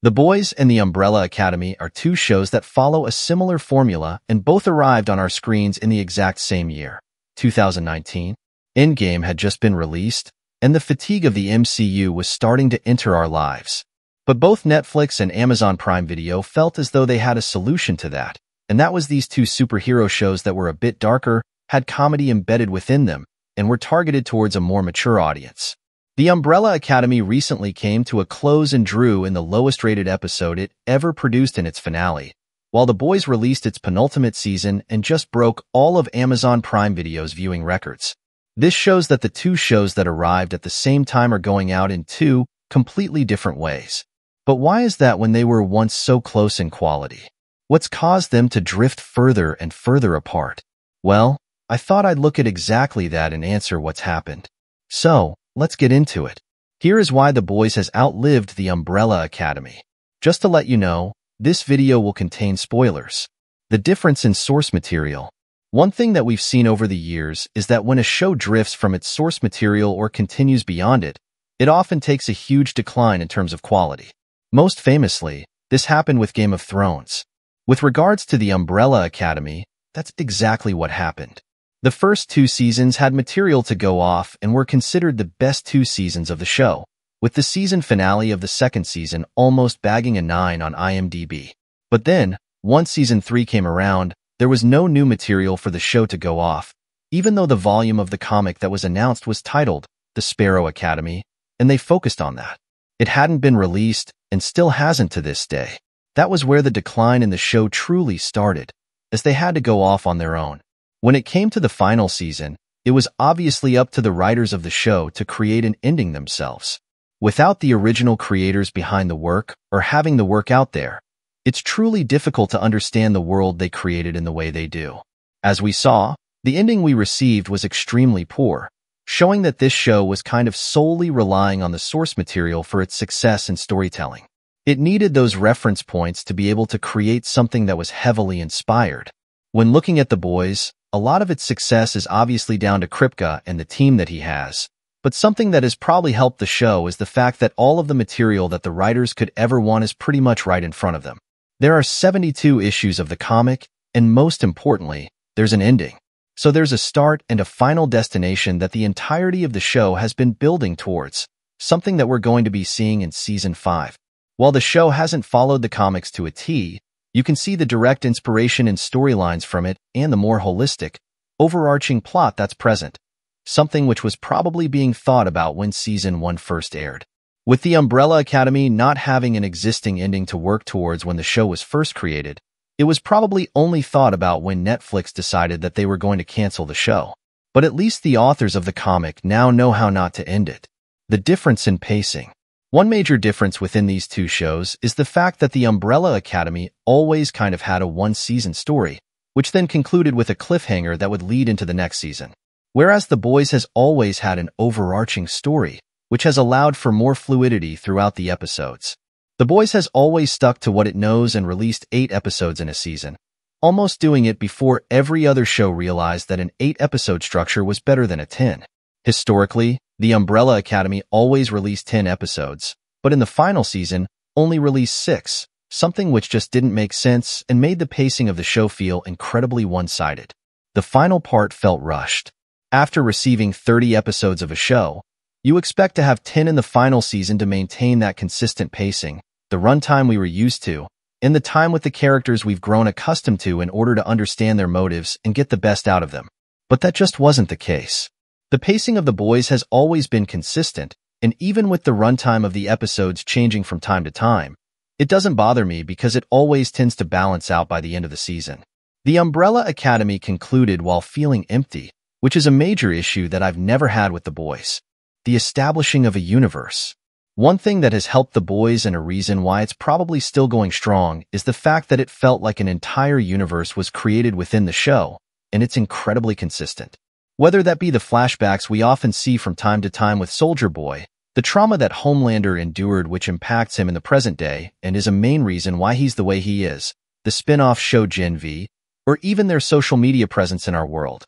The Boys and the Umbrella Academy are two shows that follow a similar formula and both arrived on our screens in the exact same year, 2019. Endgame had just been released, and the fatigue of the MCU was starting to enter our lives. But both Netflix and Amazon Prime Video felt as though they had a solution to that, and that was these two superhero shows that were a bit darker, had comedy embedded within them, and were targeted towards a more mature audience. The Umbrella Academy recently came to a close and drew in the lowest-rated episode it ever produced in its finale, while The Boys released its penultimate season and just broke all of Amazon Prime Video's viewing records. This shows that the two shows that arrived at the same time are going out in two completely different ways. But why is that when they were once so close in quality? What's caused them to drift further and further apart? Well, I thought I'd look at exactly that and answer what's happened. So, let's get into it. Here is why The Boys has outlived the Umbrella Academy. Just to let you know, this video will contain spoilers. The difference in source material. One thing that we've seen over the years is that when a show drifts from its source material or continues beyond it, it often takes a huge decline in terms of quality. Most famously, this happened with Game of Thrones. With regards to the Umbrella Academy, that's exactly what happened. The first two seasons had material to go off and were considered the best two seasons of the show, with the season finale of the second season almost bagging a 9 on IMDb. But then, once season 3 came around, there was no new material for the show to go off, even though the volume of the comic that was announced was titled The Sparrow Academy, and they focused on that. It hadn't been released and still hasn't to this day. That was where the decline in the show truly started, as they had to go off on their own. When it came to the final season, it was obviously up to the writers of the show to create an ending themselves. Without the original creators behind the work or having the work out there, it's truly difficult to understand the world they created in the way they do. As we saw, the ending we received was extremely poor, showing that this show was kind of solely relying on the source material for its success in storytelling. It needed those reference points to be able to create something that was heavily inspired. When looking at The Boys, a lot of its success is obviously down to Kripke and the team that he has, but something that has probably helped the show is the fact that all of the material that the writers could ever want is pretty much right in front of them. There are 72 issues of the comic, and most importantly, there's an ending. So there's a start and a final destination that the entirety of the show has been building towards, something that we're going to be seeing in Season 5. While the show hasn't followed the comics to a T, you can see the direct inspiration and storylines from it and the more holistic, overarching plot that's present, something which was probably being thought about when Season 1 first aired. With the Umbrella Academy not having an existing ending to work towards when the show was first created, it was probably only thought about when Netflix decided that they were going to cancel the show. But at least the authors of the comic now know how not to end it. The difference in pacing. One major difference within these two shows is the fact that the Umbrella Academy always kind of had a one-season story, which then concluded with a cliffhanger that would lead into the next season. Whereas The Boys has always had an overarching story, which has allowed for more fluidity throughout the episodes. The Boys has always stuck to what it knows and released 8 episodes in a season, almost doing it before every other show realized that an 8-episode structure was better than a 10. Historically, the Umbrella Academy always released 10 episodes, but in the final season, only released 6, something which just didn't make sense and made the pacing of the show feel incredibly one-sided. The final part felt rushed. After receiving 30 episodes of a show, you expect to have 10 in the final season to maintain that consistent pacing, the runtime we were used to, and the time with the characters we've grown accustomed to in order to understand their motives and get the best out of them. But that just wasn't the case. The pacing of The Boys has always been consistent, and even with the runtime of the episodes changing from time to time, it doesn't bother me because it always tends to balance out by the end of the season. The Umbrella Academy concluded while feeling empty, which is a major issue that I've never had with The Boys. The establishing of a universe. One thing that has helped The Boys and a reason why it's probably still going strong is the fact that it felt like an entire universe was created within the show, and it's incredibly consistent. Whether that be the flashbacks we often see from time to time with Soldier Boy, the trauma that Homelander endured which impacts him in the present day and is a main reason why he's the way he is, the spin-off show Gen V, or even their social media presence in our world.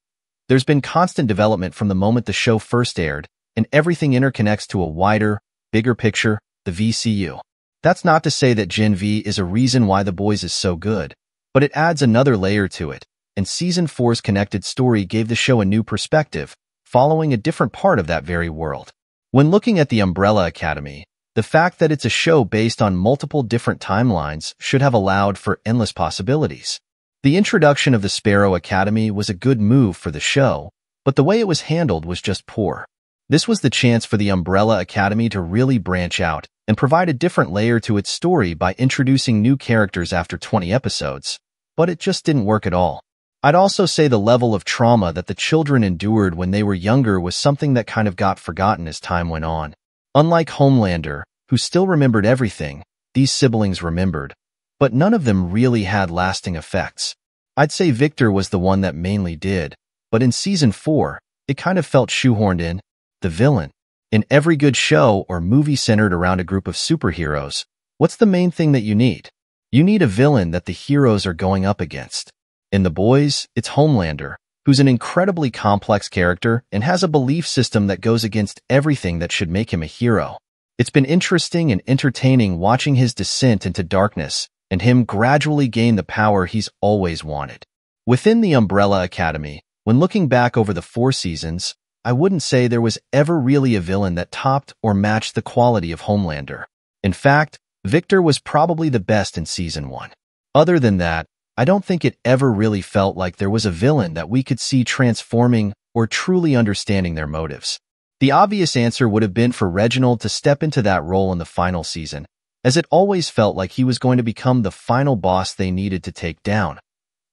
There's been constant development from the moment the show first aired, and everything interconnects to a wider, bigger picture, the VCU. That's not to say that Gen V is a reason why The Boys is so good, but it adds another layer to it, and Season 4's connected story gave the show a new perspective, following a different part of that very world. When looking at the Umbrella Academy, the fact that it's a show based on multiple different timelines should have allowed for endless possibilities. The introduction of the Sparrow Academy was a good move for the show, but the way it was handled was just poor. This was the chance for the Umbrella Academy to really branch out and provide a different layer to its story by introducing new characters after 20 episodes, but it just didn't work at all. I'd also say the level of trauma that the children endured when they were younger was something that kind of got forgotten as time went on. Unlike Homelander, who still remembered everything, these siblings remembered, but none of them really had lasting effects. I'd say Victor was the one that mainly did, but in Season 4, it kind of felt shoehorned in. The villain. In every good show or movie centered around a group of superheroes, what's the main thing that you need? You need a villain that the heroes are going up against. In The Boys, it's Homelander, who's an incredibly complex character and has a belief system that goes against everything that should make him a hero. It's been interesting and entertaining watching his descent into darkness and him gradually gain the power he's always wanted. Within the Umbrella Academy, when looking back over the 4 seasons, I wouldn't say there was ever really a villain that topped or matched the quality of Homelander. In fact, Victor was probably the best in Season 1. Other than that, I don't think it ever really felt like there was a villain that we could see transforming or truly understanding their motives. The obvious answer would have been for Reginald to step into that role in the final season, as it always felt like he was going to become the final boss they needed to take down,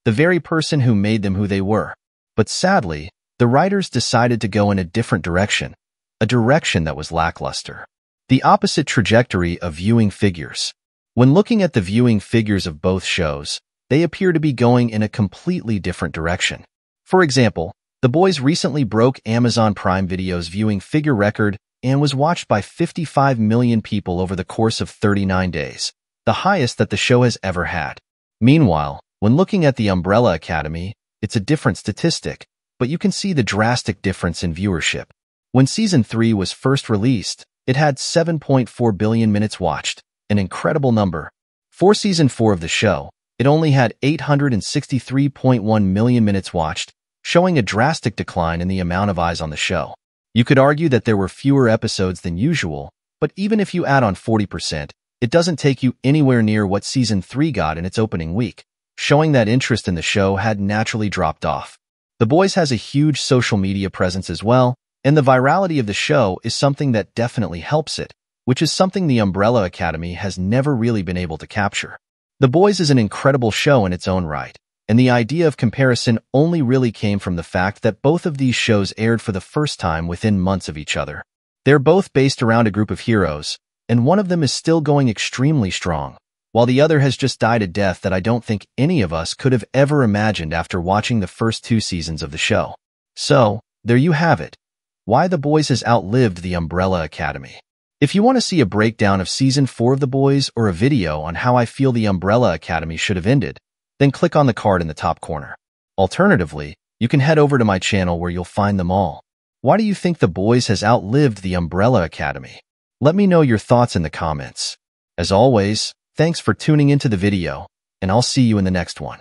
the very person who made them who they were. But sadly, the writers decided to go in a different direction, a direction that was lackluster. The opposite trajectory of viewing figures. When looking at the viewing figures of both shows, they appear to be going in a completely different direction. For example, The Boys recently broke Amazon Prime Video's viewing figure record and was watched by 55 million people over the course of 39 days, the highest that the show has ever had. Meanwhile, when looking at the Umbrella Academy, it's a different statistic, but you can see the drastic difference in viewership. When Season 3 was first released, it had 7.4 billion minutes watched, an incredible number. For Season 4 of the show, it only had 863.1 million minutes watched, showing a drastic decline in the amount of eyes on the show. You could argue that there were fewer episodes than usual, but even if you add on 40%, it doesn't take you anywhere near what Season 3 got in its opening week, showing that interest in the show had naturally dropped off. The Boys has a huge social media presence as well, and the virality of the show is something that definitely helps it, which is something the Umbrella Academy has never really been able to capture. The Boys is an incredible show in its own right, and the idea of comparison only really came from the fact that both of these shows aired for the first time within months of each other. They're both based around a group of heroes, and one of them is still going extremely strong, while the other has just died a death that I don't think any of us could have ever imagined after watching the first 2 seasons of the show. So, there you have it. Why The Boys has outlived the Umbrella Academy. If you want to see a breakdown of Season 4 of The Boys or a video on how I feel the Umbrella Academy should have ended, then click on the card in the top corner. Alternatively, you can head over to my channel where you'll find them all. Why do you think The Boys has outlived the Umbrella Academy? Let me know your thoughts in the comments. As always, thanks for tuning into the video, and I'll see you in the next one.